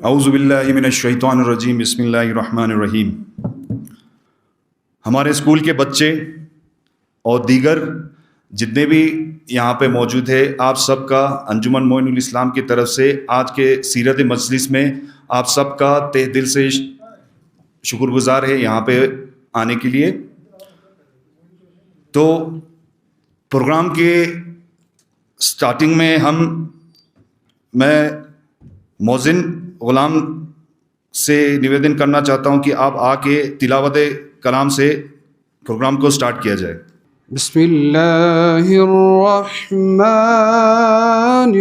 اعوذ باللہ من الشیطان الرجیم، بسم اللہ الرحمن الرحیم۔ ہمارے اسکول کے بچے اور دیگر جتنے بھی یہاں پہ موجود ہیں، آپ سب کا انجمن معین الاسلام کی طرف سے آج کے سیرت مجلس میں آپ سب کا تہ دل سے شکر گزار ہے یہاں پہ آنے کے لیے۔ تو پروگرام کے سٹارٹنگ میں میں مؤذن غلام سے نویدن کرنا چاہتا ہوں کہ آپ آ کے تلاوت کلام سے پروگرام کو سٹارٹ کیا جائے۔ بسم اللہ الرحمن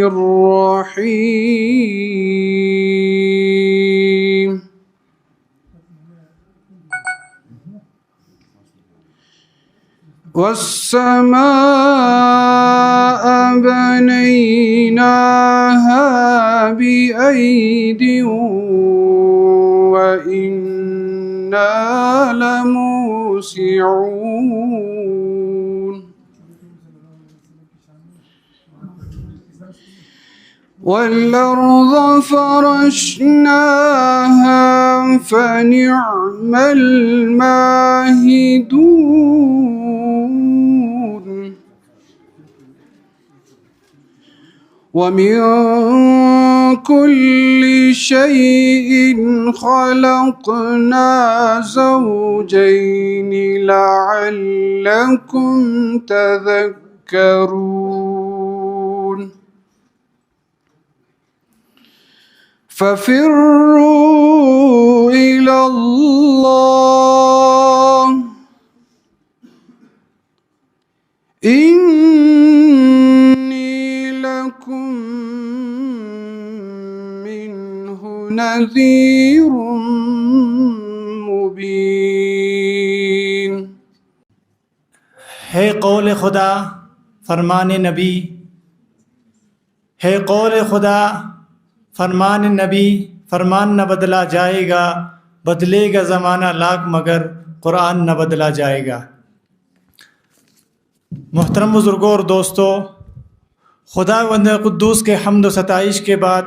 الرحیم۔ والسماء بنيناها بأيد وإنا لموسعون والأرض فرشناها فنعم الماهدون ومن كل شيء خلقنا زوجين لعلكم تذكرون ففروا إلى الله إني لكم منه نذير مبين۔ ہے قول خدا فرمان نبی، ہے قول خدا فرمان نبی، فرمان نہ بدلا جائے گا، بدلے گا زمانہ لاکھ مگر قرآن نہ بدلا جائے گا۔ محترم بزرگوں اور دوستو، خدا وند قدوس کے حمد و ستائش کے بعد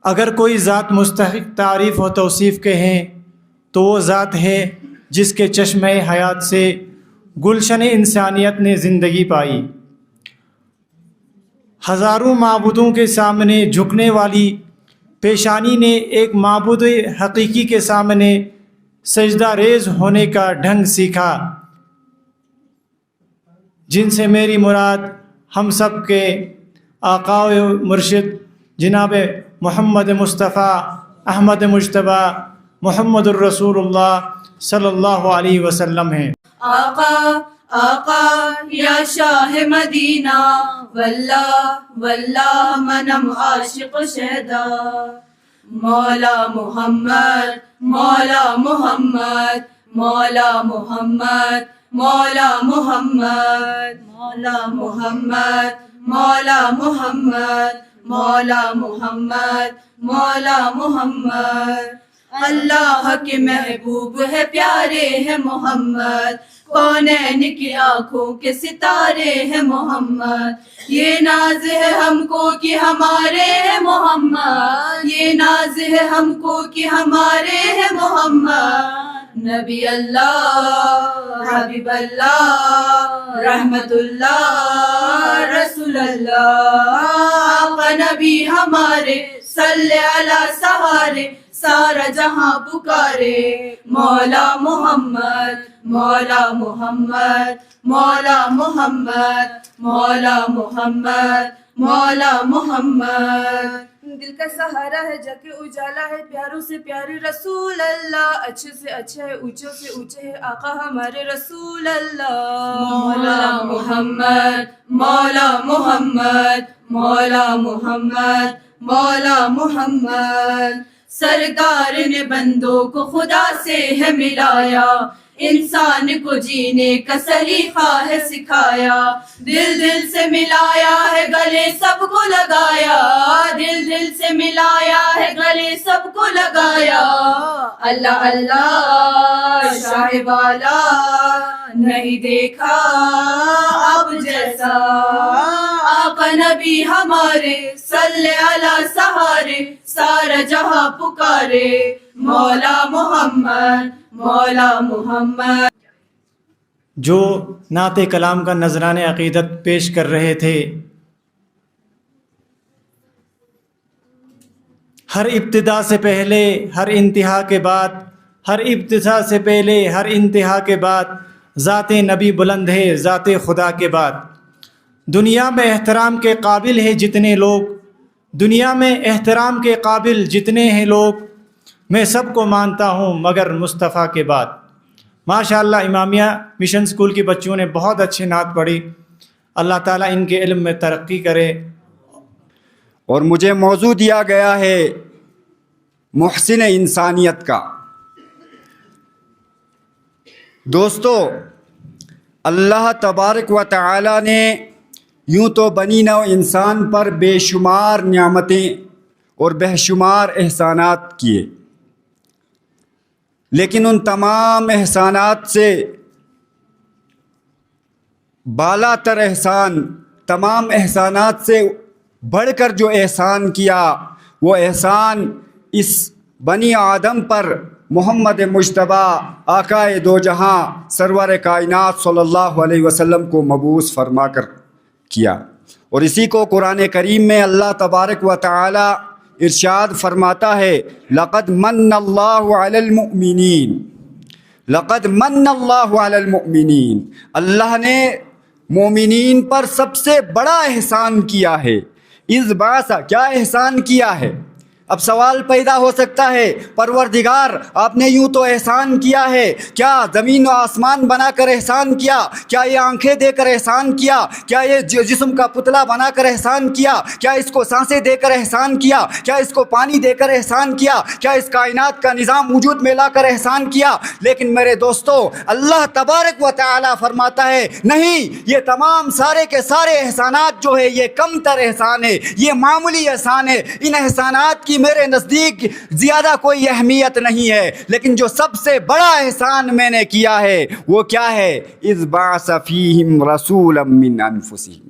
اگر کوئی ذات مستحق تعریف و توصیف کے ہیں تو وہ ذات ہے جس کے چشمہ حیات سے گلشن انسانیت نے زندگی پائی۔ ہزاروں معبودوں کے سامنے جھکنے والی پیشانی نے ایک معبود حقیقی کے سامنے سجدہ ریز ہونے کا ڈھنگ سیکھا، جن سے میری مراد ہم سب کے آقا و مرشد جناب محمد مصطفیٰ احمد مجتبی محمد الرسول اللہ صلی اللہ علیہ وسلم ہیں۔ آقا آقا یا شاہ مدینہ، واللہ واللہ منم عاشق شہدا، مولا محمد مولا محمد مولا محمد مولا محمد مولا محمد مولا محمد مولا محمد مولا محمد۔ اللہ کے محبوب ہے، پیارے ہے محمد، کونین کی آنکھوں کے ستارے ہیں محمد۔ یہ ناز ہے ہم کو کہ ہمارے ہیں محمد، یہ ناز ہے ہم کو کہ ہمارے ہیں محمد۔ نبی اللہ، حبیب اللہ، رحمت اللہ، رسول اللہ، آقا نبی ہمارے، صلی علی سہارے، سارا جہاں پکارے، مولا محمد مولا محمد مولا محمد مولا محمد مولا محمد۔ دل کا سہارا ہے، جا کے اجالا ہے، پیاروں سے پیارے رسول اللہ، اچھے سے اچھے ہے، اونچوں سے اونچے ہے آقا ہمارے رسول اللہ۔ مولا محمد مولا محمد مولا محمد مولا محمد۔ سرکار نے بندوں کو خدا سے ہے ملایا، انسان کو جینے کا سلیقہ ہے سکھایا، دل دل سے ملایا ہے، گلے سب کو لگایا، دل دل سے ملایا ہے، گلے سب کو لگایا۔ اللہ اللہ شاہ والا نہیں دیکھا اب جیسا، آقا نبی ہمارے صلی علی سہارے، سارا ہمارے مولا محمد مولا محمد. جو نعت کلام کا نذران عقیدت پیش کر رہے تھے، ہر ابتدا سے پہلے ہر انتہا کے بعد، ہر ابتدا سے پہلے ہر انتہا کے بعد ذات نبی بلند ہے ذات خدا کے بعد. دنیا میں احترام کے قابل ہے جتنے لوگ، دنیا میں احترام کے قابل جتنے ہیں لوگ، میں سب کو مانتا ہوں مگر مصطفیٰ کے بعد. ماشاء اللہ امامیہ مشن سکول کی بچیوں نے بہت اچھی نعت پڑھی. اللہ تعالیٰ ان کے علم میں ترقی کرے. اور مجھے موضوع دیا گیا ہے محسن انسانیت کا. دوستو، اللہ تبارک و تعالی نے یوں تو بنی نوع انسان پر بے شمار نعمتیں اور بے شمار احسانات کیے، لیکن ان تمام احسانات سے بالا تر احسان، تمام احسانات سے بڑھ کر جو احسان کیا، وہ احسان اس بنی آدم پر محمد مجتبیٰ آقائے دو جہاں سرور کائنات صلی اللہ علیہ وسلم کو مبعوث فرما کر کیا. اور اسی کو قرآن کریم میں اللہ تبارک و تعالی ارشاد فرماتا ہے، لقد من اللہ علی المؤمنین، لقد من اللہ علی المؤمنین. اللہ نے مومنین پر سب سے بڑا احسان کیا ہے. اذ بعث، کیا احسان کیا ہے؟ اب سوال پیدا ہو سکتا ہے، پروردگار آپ نے یوں تو احسان کیا ہے، کیا زمین و آسمان بنا کر احسان کیا؟ کیا یہ آنکھیں دے کر احسان کیا؟ کیا یہ جسم کا پتلا بنا کر احسان کیا؟ کیا اس کو سانسیں دے کر احسان کیا؟ کیا اس کو پانی دے کر احسان کیا؟ کیا اس کائنات کا نظام وجود میں لا کر احسان کیا؟ لیکن میرے دوستو، اللہ تبارک و تعالی فرماتا ہے نہیں، یہ تمام سارے کے سارے احسانات جو ہے یہ کم تر احسان ہے، یہ معمولی احسان ہے. ان احسانات کی میرے نزدیک زیادہ کوئی اہمیت نہیں ہے، لیکن جو سب سے بڑا احسان میں نے کیا ہے وہ کیا ہے؟ اذ بعث فیہم رسولا من انفسہم.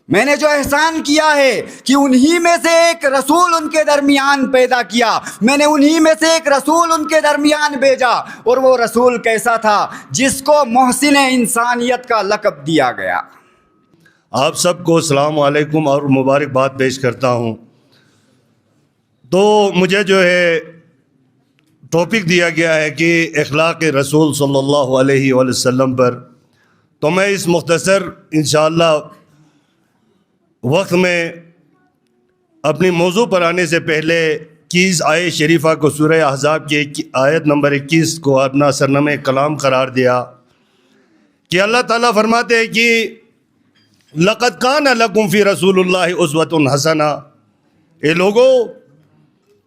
میں نے جو احسان کیا ہے کہ انہی میں سے ایک رسول ان کے درمیان پیدا کیا، میں نے انہی میں سے ایک رسول ان کے درمیان بھیجا. اور وہ رسول کیسا تھا؟ جس کو محسن انسانیت کا لقب دیا گیا. آپ سب کو السلام علیکم اور مبارکباد پیش کرتا ہوں. تو مجھے جو ہے ٹاپک دیا گیا ہے کہ اخلاق رسول صلی اللہ علیہ وآلہ وسلم پر، تو میں اس مختصر انشاءاللہ وقت میں اپنی موضوع پر آنے سے پہلے 21 آیت شریفہ کو سورہ احزاب کی آیت نمبر 21 کو اپنا سرنامہ کلام قرار دیا کہ اللہ تعالیٰ فرماتے ہیں کہ لقد کان لکم فی رسول اللہ اسوۃ حسنہ. اے لوگو،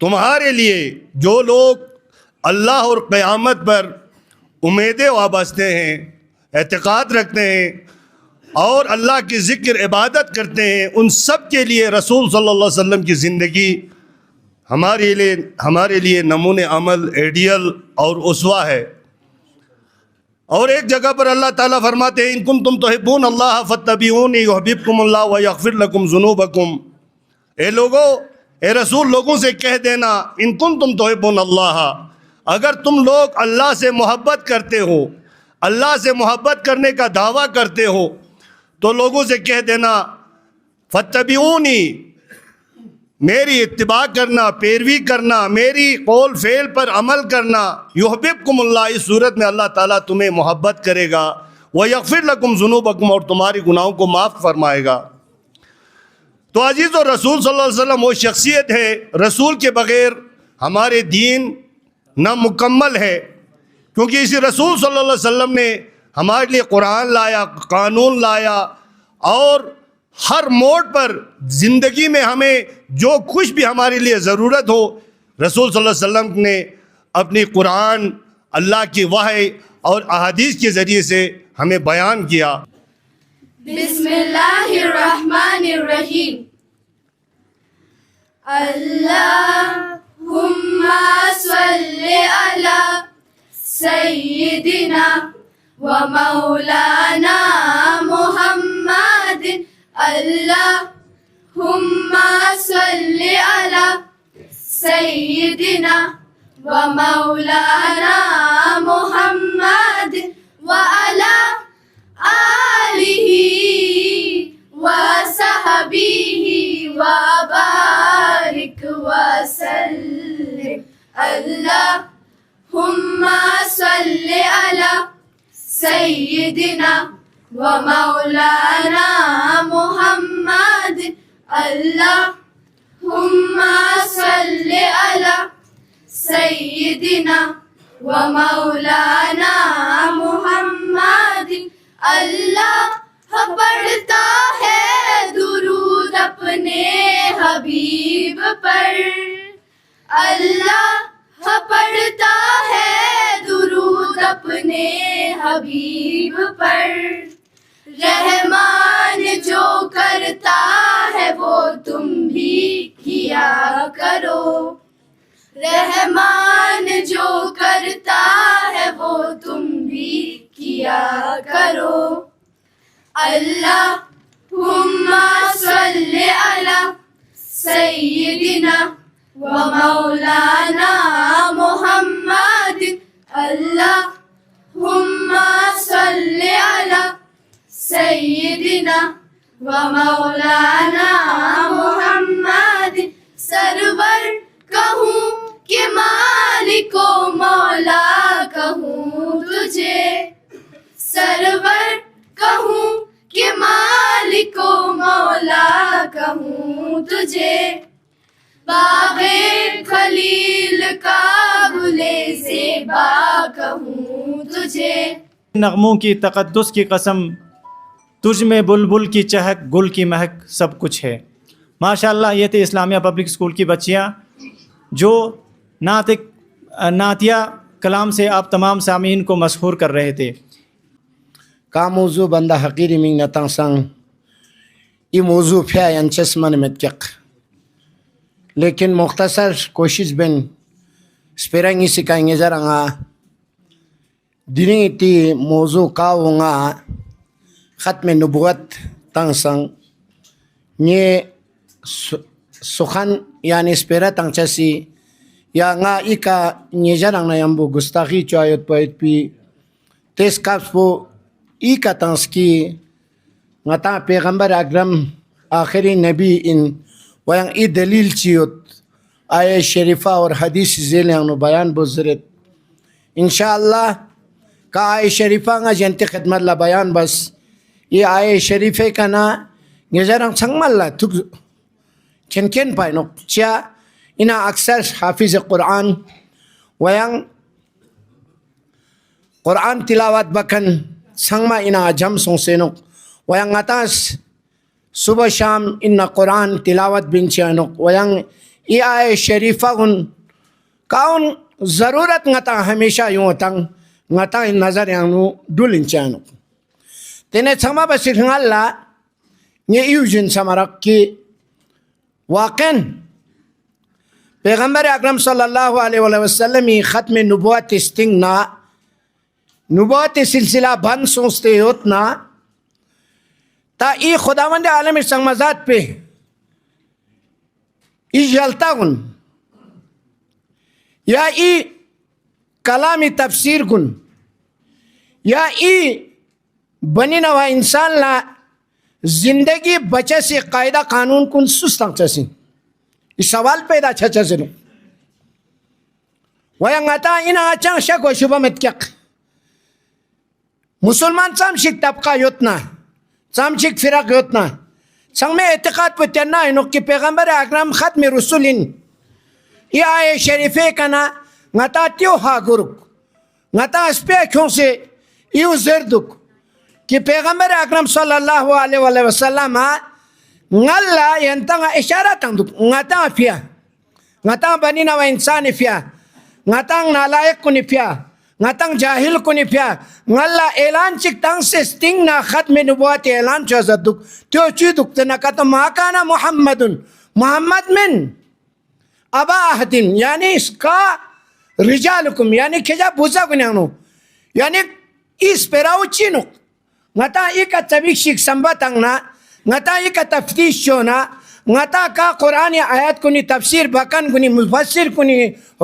تمہارے لیے جو لوگ اللہ اور قیامت پر امیدیں وابستہ ہیں، اعتقاد رکھتے ہیں اور اللہ کی ذکر عبادت کرتے ہیں، ان سب کے لیے رسول صلی اللہ علیہ وسلم کی زندگی ہمارے لیے نمونِ عمل، ایڈیل اور اسوہ ہے. اور ایک جگہ پر اللہ تعالیٰ فرماتے ہیں ان کنتم تحبون اللہ فاتبعونی یحببکم اللہ ویغفر لکم ذنوبکم. اے لوگو، اے رسول، لوگوں سے کہہ دینا ان کنتم تحبون اللہ، اگر تم لوگ اللہ سے محبت کرتے ہو، اللہ سے محبت کرنے کا دعویٰ کرتے ہو، تو لوگوں سے کہہ دینا فاتبعونی، میری اتباع کرنا، پیروی کرنا، میری قول فعل پر عمل کرنا. یحببکم اللہ، اس صورت میں اللہ تعالیٰ تمہیں محبت کرے گا. ویغفر لکم ذنوبکم، اور تمہاری گناہوں کو معاف فرمائے گا. تو عزیز و رسول صلی اللہ علیہ وسلم وہ شخصیت ہے، رسول کے بغیر ہمارے دین نامکمل ہے، کیونکہ اسی رسول صلی اللہ علیہ وسلم نے ہمارے لیے قرآن لایا، قانون لایا، اور ہر موڑ پر زندگی میں ہمیں جو کچھ بھی ہمارے لیے ضرورت ہو، رسول صلی اللہ علیہ وسلم نے اپنی قرآن، اللہ کی وحی اور احادیث کے ذریعے سے ہمیں بیان کیا. بسم اللہ الرحمن الرحیم. اللہم صلی علی سیدنا و مولانا محمد. اللہم صلی علی سيدنا ومولانا محمد وعلى آله وصحبه وبارك وسلم اللهم صل على سيدنا ومولانا محمد اللهم صل على سيدنا ومولانا محمد اللہ پڑھتا ہے درود اپنے حبیب پر اللہ پڑھتا ہے درود اپنے حبیب پر رحمان جو کرتا ہے وہ تم بھی کیا کرو رحمان جو کرتا ہے وہ تم بھی کیا کرو اللہم صلی علی سیدنا ومولانا محمد اللہم صلی علی سیدنا ومولانا محمد سرور کہوں کہ مالک و مولا کہوں تجھے سرور کہوں کہ مالک و مولا کہوں تجھے باغ خلیل کا گلے زیبا کہوں تجھے نغموں کی تقدس کی قسم تجھ میں بلبل کی چہک گل کی مہک سب کچھ ہے. ماشاءاللہ یہ تھے اسلامیہ پبلک اسکول کی بچیاں جو نعتیہ کلام سے آپ تمام سامعین کو مسحور کر رہے تھے. کا موضوع بندہ حقیری من نتان سنگ یہ موضوع فیا ینچس من متکق لیکن مختصر کوشش بن سپیرنگی سکائنگی زرنگا دینی تی موضوع کاؤنگا ختم نبوت تنگ سنگ یہ سخن یعنی سپیرہ تنگ چسی یا nga ika nyejarang na yambu gustaki choayot poet pi tes kaps po ika tanski ngata پیغمبر اکرم آخری نبی ان ویان ای دلیل چیوت آیه شریفہ اور حدیث زیلیانو بیان بزرت انشاءاللہ کا آیه شریفہ nga جنتی خدمت لا بیان بس یہ آیه شریفہ کا نا nyejarang sangmal la tuk چنکن پای نو چیا اینا اکثر حافظ قرآن ویان قرآن تلاوت بکن سنگما اینا جم سون سینو ویان غتاس صبح شام اینا قرآن تلاوت بنچانو ویان ای آئے شریفہ گن کاؤن ضرورت غتا ہمیشہ یوں تنگ غتا نظر یانو دول انچانو تینے سنگما بسیخن اللہ یہ ایو جن سمرک کی واقعاً پیغمبر اکرم صلی اللہ علیہ وسلم ختم نبوت استنگ نا نبوت سلسلہ بند سوچتے ہوتنا تا ای خداوند عالم سنگمزاد پہ ای جلتا گن یا ای کلام تفسیر گن یا ای بنی نوا انسان لا زندگی بچے سے قاعدہ قانون کن سستان چسی یہ سوال پیدا چھچا سنو ویانگاتا اینا اچھا شک و شبہ متکق مسلمان سامشک طبقہ یوتنا سامشک فرق یوتنا سنگ میں اعتقاد پہ تیرنا ہے کہ پیغمبر اکرم ختم رسولین یہ آئے شریفے کنا ngata تیو ہا گرک ngata اسپیکھوں سے ایو زردک کہ پیغمبر اکرم صلی اللہ علیہ وسلم ngalla yantanga اشارہ تندک ngata فیا ngata بنینا و انسان فیا ngata نالائق کنی فیا ngata جاہل کنی فیا ngalla اعلان چک تنگ سے ستنگ نا ختم نبوت اعلان چوزدک تیو چی دکتا نکتا ماکانا محمد من ابا احدین یعنی اس کا رجالکم یعنی کھجا بوزا کنیانو یعنی اس پیراو Chinu ngata ika tabik shik samba tangna ngata ika taftish chona ngata ka Qur'an ayat kuni tafsir bakan kuni mufassir kuni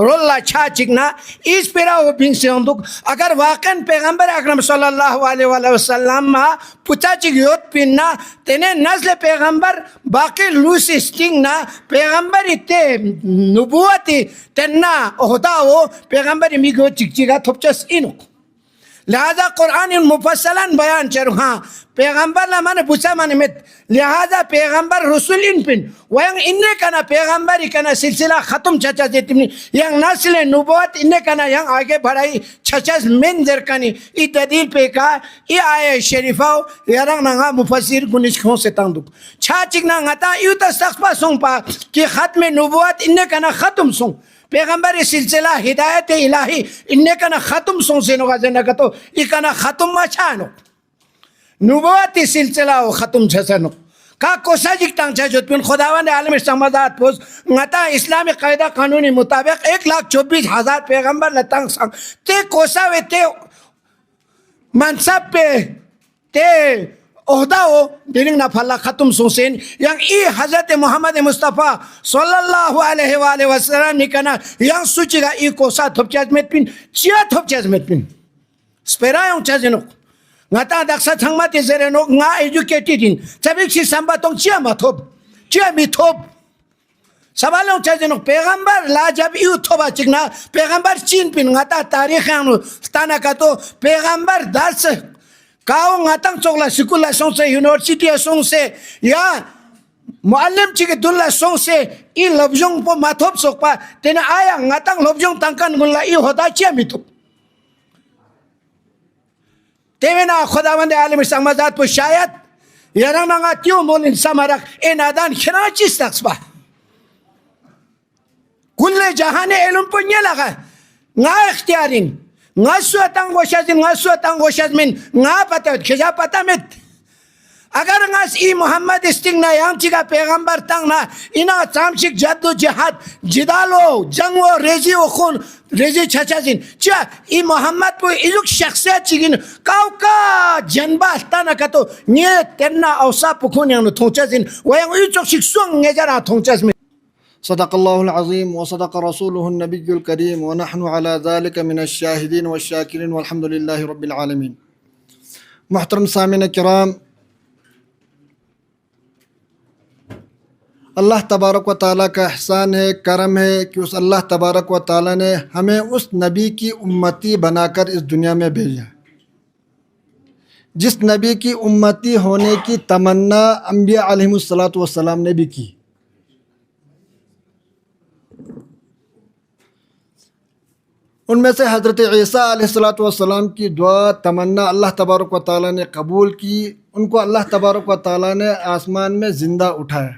rolla cha chikna is pera o bin se onduk agar wakan pegambar akram sallallahu alaihi wasallam ma pucha chigyot pinna tene nazle pegambar baqi lusi sting na pegambar itte nubuwati tenna ohda o pegambar migo chikchiga thopchas inuk لہذا قرآن مفصلاً بیان چرو ہاں پیغمبر لمن پوچھا من مت لہذا پیغمبر رسول ان پن وینگ اننے کنا پیغمبر کنا سلسلہ ختم چچا دیتنی ینگ نسل نبوت اننے کنا ینگ آگے بڑھائی چچا من در کنی ای دلیل پہ کا ای آئے شریفہ یرنگ نگا مفسر گنش کھوں سے تاندک چھا چکنا ngata ایو تستخفہ سنگ پا کہ ختم نبوت اننے کنا ختم سنگ پیغمبر سلسلہ ہدایت الہی اننے کنا ختم سن سے نگا زنگا تو ای کنا ختم ما چھانو نبوت سلسلہ و ختم چھسنو کا کوسا جک تانگ چھا جوت پین خداوند عالم سمادات پوز ngata اسلامی قاعدہ قانونی مطابق 1,24,000 پیغمبر لتانگ سنگ تے کوسا وے تے منصب پہ تے عہدہ ہو دیننگ نا پھلا ختم سوسین ینگ ای حضرت محمد مصطفیٰ صلی اللہ علیہ وآلہ وسلم نکنا ینگ سوچی گا ای کوسا تھوپ چیزمت پین چیا تھوپ چیزمت پین سپیرا یوں چیزنو ngata daksa thangma te zere no nga educated in tabik si samba tong chia ma thop chia mi thop sabalong chajeno pegambar la jab yu thoba chigna pegambar chin pin ngata tarikh anu stana ka to pegambar dars kao ngatang chokla sikula song se university song se ya muallim chige dulla song se I lobjong po mathop sokpa tena aya ngatang lobjong tangkan gulla I hoda chia mi thop تیوینا خداوند عالم سمازات پو شاید یران نگا تیو مولین Smarak N آدان خراچی ستاقس با کل جہان علم پو نیا لگا نا اختیارین نا سواتان گوشازمین نا پتا کجا پتا مت اگر ناس ای محمد استنگ نا یام چیگا پیغمبر تنگ نا اینا چامشک جد و جہاد جدالو جنگ و ریزی و خون ریزی چچازین چا ای محمد پو ایلوک شخصیت چیگین کاو کا جنبا استانا کتو نیه ترنا اوسا پکون یانو تونچازین ویان ایچوک شک سونگ نجارا تونچازمین صدق الله العظيم وصدق رسوله النبي الكريم ونحن على ذلك من الشاهدين والشاكرين والحمد لله رب العالمين. محترم سامعین کرام، اللہ تبارک و تعالیٰ کا احسان ہے، کرم ہے کہ اس اللہ تبارک و تعالیٰ نے ہمیں اس نبی کی امتی بنا کر اس دنیا میں بھیجا، جس نبی کی امتی ہونے کی تمنا انبیاء علیہم السلام نے بھی کی۔ ان میں سے حضرت عیسیٰ علیہ السلام کی دعا تمنا اللہ تبارک و تعالیٰ نے قبول کی، ان کو اللہ تبارک و تعالیٰ نے آسمان میں زندہ اٹھایا،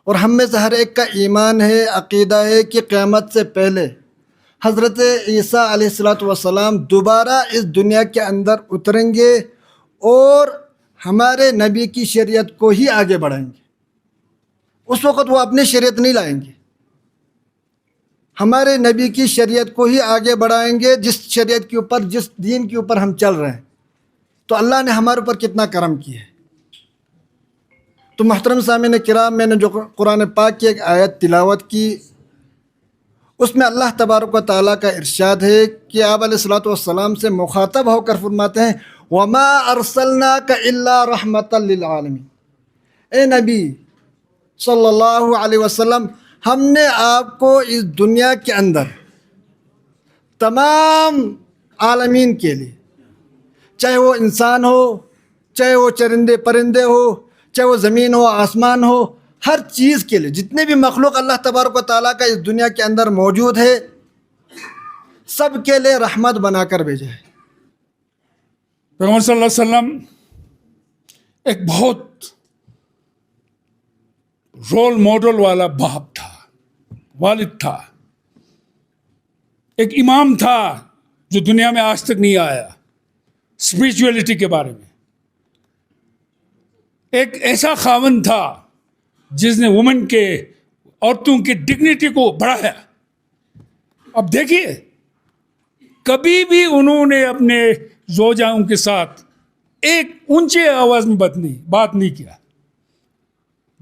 اور ہم میں سے ہر ایک کا ایمان ہے، عقیدہ ہے کہ قیامت سے پہلے حضرت عیسیٰ علیہ السلام دوبارہ اس دنیا کے اندر اتریں گے اور ہمارے نبی کی شریعت کو ہی آگے بڑھائیں گے۔ اس وقت وہ اپنی شریعت نہیں لائیں گے، ہمارے نبی کی شریعت کو ہی آگے بڑھائیں گے، جس شریعت کے اوپر، جس دین کے اوپر ہم چل رہے ہیں۔ تو اللہ نے ہمارے اوپر کتنا کرم کیا ہے۔ تو محترم سامعین کرام، میں نے جو قرآن پاک کی ایک آیت تلاوت کی، اس میں اللہ تبارک و تعالیٰ کا ارشاد ہے کہ آپ علیہ السلام سے مخاطب ہو کر فرماتے ہیں وَمَا أَرْسَلْنَاكَ إِلَّا رَحْمَةً لِلْعَالَمِينَ، اے نبی صلی اللہ علیہ وسلم، ہم نے آپ کو اس دنیا کے اندر تمام عالمین کے لیے، چاہے وہ انسان ہو، چاہے وہ چرندے پرندے ہو، چاہے وہ زمین ہو، آسمان ہو، ہر چیز کے لیے، جتنے بھی مخلوق اللہ تبارک و تعالیٰ کا اس دنیا کے اندر موجود ہے، سب کے لیے رحمت بنا کر بھیجا ہے۔ پیغمبر صلی اللہ علیہ وسلم ایک بہت رول ماڈل والا باپ تھا، والد تھا، ایک امام تھا جو دنیا میں آج تک نہیں آیا اسپریچولیٹی کے بارے میں، ایک ایسا خاوند تھا جس نے وومن کے، عورتوں کی ڈگنیٹی کو بڑھایا۔ اب دیکھیے، کبھی بھی انہوں نے اپنے زوجاؤں کے ساتھ ایک اونچے آواز میں بات نہیں کیا،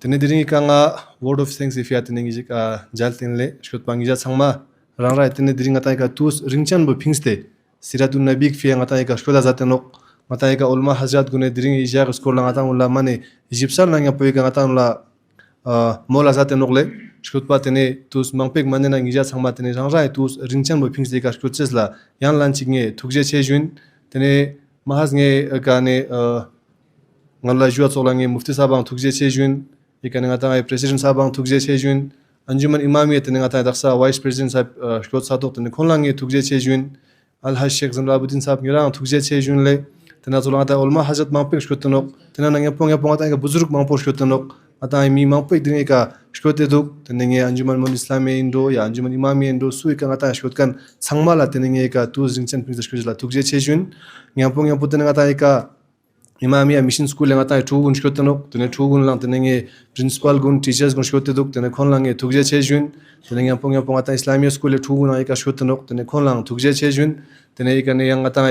Tinidiri kanga word of thanks if ya tiningi ka jaltinle shkut pangija sangma rangra tinidiri ngatai ka tus ringchan bu phingste siratun nabik fi ngatai ka shkola zatenok ngatai ka ulma hazrat gune diring ija skola ngata ulla mane egyptian nanga poy ka ngata ulla mola zatenok le shkut pa tene tus mangpek mane na ngija sangma tene rangra tus ringchan bu phingste ka shkut chesla yan lanching thukje chejun tene mahaz nge ka ne ngalla juat solange mufti sabang thukje chejun ikane ngata president sabang thukje chejun anjuman imamiyat ne ngata daksa vice president sab shkot satok tene khonlange thukje chejun al haj sheikh zamlabuddin sab ngira thukje chejun le tena zolangata ulma hazrat mangpek shkotanok tena nang yapong ata ka buzurg mangpo shkotanok ata mi mangpek dinge ka shkote duk tene nge anjuman mon islami indo ya anjuman imami indo sui ka ngata shkotkan sangmala tene nge ka tu jingchen ping shkotla thukje chejun ngapong yapu tene ngata ka imamiya mission school ngata thu gun shkotanok tene thu gun lang tene nge principal gun teachers gun shkote duk tene khonlang thukje chejun tene ngapong yapong ata islamic school thu gun ai ka shkotanok tene khonlang thukje chejun tene ikane yang ata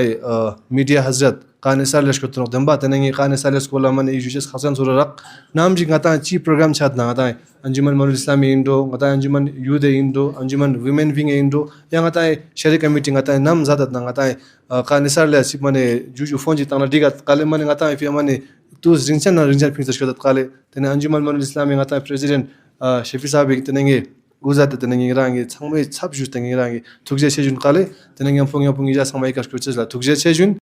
media hazrat qane sales shkotanok damba tene nge qane sales school man ijujes khasan surarak nam ji ngata chi program chat na ata anjuman mol islami indo ngata anjuman youth indo anjuman women wing indo yang ata shari committee ngata nam zadat na ngata qane sales sip mane juju fonji tana digat qale mane ngata fi mane tu ringchan pin shkotat qale tene anjuman mol islami ngata president shafi sabi tene nge uzat tene nge rangi changmei chap ju tene nge rangi thukje chejun qale tene nge phong ija samai ka shkochla thukje chejun